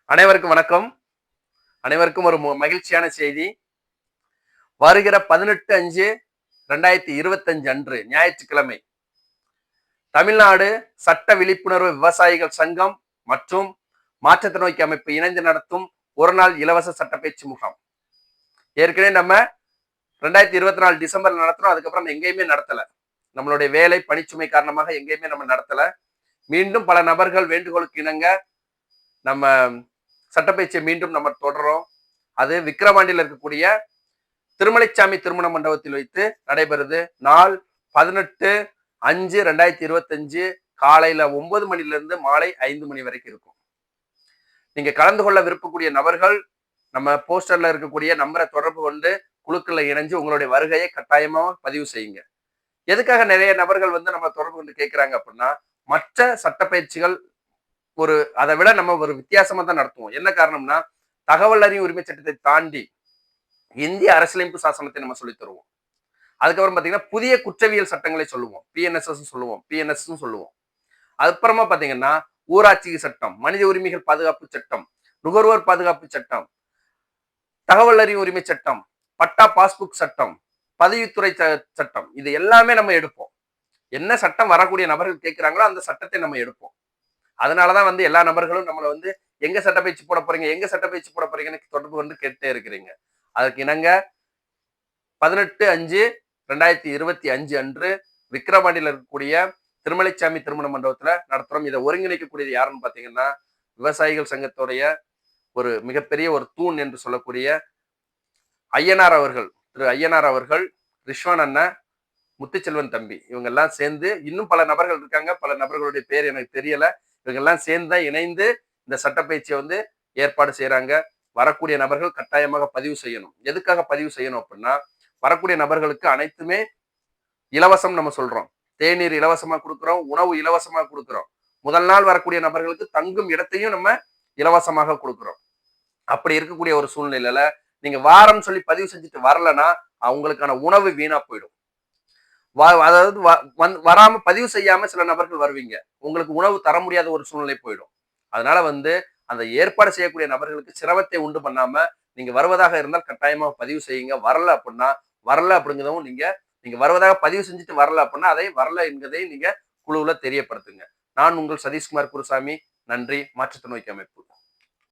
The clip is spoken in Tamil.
அனைவருக்கும் வணக்கம். அனைவருக்கும் ஒரு மகிழ்ச்சியான செய்தி. வருகிற 18/5/2025 அன்று ஞாயிற்றுக்கிழமை தமிழ்நாடு சட்ட விழிப்புணர்வு விவசாயிகள் சங்கம் மற்றும் மாற்றுத்திறனாளி அமைப்பு இணைந்து நடத்தும் ஒரு நாள் இலவச சட்டப்பயிற்சி முகாம். ஏற்கனவே நம்ம 2024 டிசம்பர் நடத்துறோம். அதுக்கப்புறம் எங்கேயுமே நடத்தல. நம்மளுடைய வேலை பணிச்சுமை காரணமாக எங்கேயுமே நம்ம நடத்தல. மீண்டும் பல நபர்கள் வேண்டுகோளுக்கு இணங்க நம்ம சட்டப்பயிற்சியை மீண்டும் நம்ம தொடர்றோம். அது விக்கிரவாண்டியில் இருக்கக்கூடிய திருமலைச்சாமி திருமண மண்டபத்தில் வைத்து நடைபெறுது. நாள் 18/5/2025 காலையில 9 மணிலிருந்து மாலை 5 மணி வரைக்கும் இருக்கும். நீங்க கலந்து கொள்ள விருப்பக்கூடிய நபர்கள் நம்ம போஸ்டர்ல இருக்கக்கூடிய நம்பரை தொடர்பு கொண்டு குழுக்களை இணைஞ்சு உங்களுடைய வருகையை கட்டாயமா பதிவு செய்யுங்க. எதுக்காக நிறைய நபர்கள் நம்ம தொடர்பு கொண்டு கேட்கிறாங்க அப்படின்னா, மற்ற சட்டப்பயிற்சிகள் அதை விட நம்ம ஒரு வித்தியாசமா தான் நடத்துவோம். என்ன காரணம்னா, தகவல் அறியும் உரிமை சட்டத்தை தாண்டி இந்திய அரசியலமைப்பு சாசனத்தை நம்ம சொல்லி தருவோம். அதுக்கப்புறம் பாத்தீங்கன்னா புதிய குற்றவியல் சட்டங்களை சொல்லுவோம். பிஎன்எஸ்எஸ் சொல்லுவோம், பிஎன்எஸ் சொல்லுவோம். அதுக்கப்புறமா பாத்தீங்கன்னா ஊராட்சி சட்டம், மனித உரிமைகள் பாதுகாப்பு சட்டம், நுகர்வோர் பாதுகாப்பு சட்டம், தகவல் அறியும் உரிமை சட்டம், பட்டா பாஸ்புக் சட்டம், பதிவுத்துறை சட்டம், இது எல்லாமே நம்ம எடுப்போம். என்ன சட்டம் வரக்கூடிய நபர்கள் கேட்கிறாங்களோ அந்த சட்டத்தை நம்ம எடுப்போம். அதனாலதான் எல்லா நபர்களும் நம்மளை எங்க சட்டப்பயிற்சி போட போறீங்க, எங்க சட்டப்பயிற்சி போட போறீங்கன்னு தொடர்பு கொண்டு கேட்டே இருக்கிறீங்க. அதற்கு இணங்க 18/5/2025 அன்று விக்கிரவாண்டியில் இருக்கக்கூடிய திருமலைச்சாமி திருமண மண்டபத்துல நடத்துறோம். இதை ஒருங்கிணைக்கக்கூடியது யாருன்னு பாத்தீங்கன்னா, விவசாயிகள் சங்கத்துடைய ஒரு மிகப்பெரிய ஒரு தூண் என்று சொல்லக்கூடிய ஐயனார் அவர்கள், திரு ஐயனார் அவர்கள், ரிஷ்வான் அண்ணா, முத்துச்செல்வன் தம்பி, இவங்க எல்லாம் சேர்ந்து, இன்னும் பல நபர்கள் இருக்காங்க. பல நபர்களுடைய பேர் எனக்கு தெரியல. இவங்க எல்லாம் சேர்ந்து இணைந்து இந்த சட்டப்பயிற்சியை ஏற்பாடு செய்யறாங்க. வரக்கூடிய நபர்கள் கட்டாயமாக பதிவு செய்யணும். எதுக்காக பதிவு செய்யணும் அப்படின்னா, வரக்கூடிய நபர்களுக்கு அனைத்துமே இலவசம். நம்ம சொல்றோம், தேநீர் இலவசமா கொடுக்குறோம், உணவு இலவசமா கொடுக்குறோம். முதல் நாள் வரக்கூடிய நபர்களுக்கு தங்கும் இடத்தையும் நம்ம இலவசமாக கொடுக்குறோம். அப்படி இருக்கக்கூடிய ஒரு சூழ்நிலையில நீங்க வாரம் சொல்லி பதிவு செஞ்சுட்டு வரலன்னா அவங்களுக்கான உணவு வீணா போயிடும். அதாவது வராம பதிவு செய்யாம சில நபர்கள் வருவீங்க, உங்களுக்கு உணவு தர முடியாத ஒரு சூழ்நிலை போயிடும். அதனால அந்த ஏற்பாடு செய்யக்கூடிய நபர்களுக்கு சிரமத்தை உண்டு பண்ணாம நீங்க வருவதாக இருந்தால் கட்டாயமா பதிவு செய்யுங்க. வரல அப்படின்னா வரல அப்படிங்கிறதும் நீங்க வருவதாக பதிவு செஞ்சுட்டு வரல அப்படின்னா அதை வரல என்கிறதை நீங்க குழுவுல தெரியப்படுத்துங்க. நான் உங்கள் சதீஷ்குமார் குருசாமி. நன்றி. மாற்றுத்திறனாளி அமைப்பு.